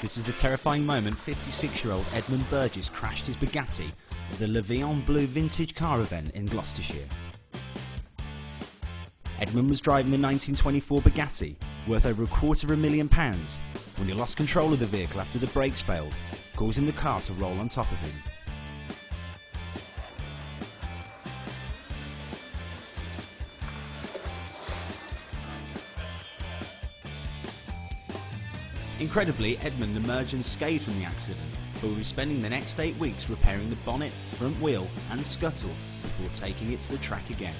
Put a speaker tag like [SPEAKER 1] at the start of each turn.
[SPEAKER 1] This is the terrifying moment 56-year-old Edmund Burgess crashed his Bugatti at the Le Vion Bleu vintage car event in Gloucestershire. Edmund was driving the 1924 Bugatti, worth over £250,000, when he lost control of the vehicle after the brakes failed, causing the car to roll on top of him. Incredibly, Edmund emerged unscathed from the accident, but will be spending the next 8 weeks repairing the bonnet, front wheel and scuttle before taking it to the track again.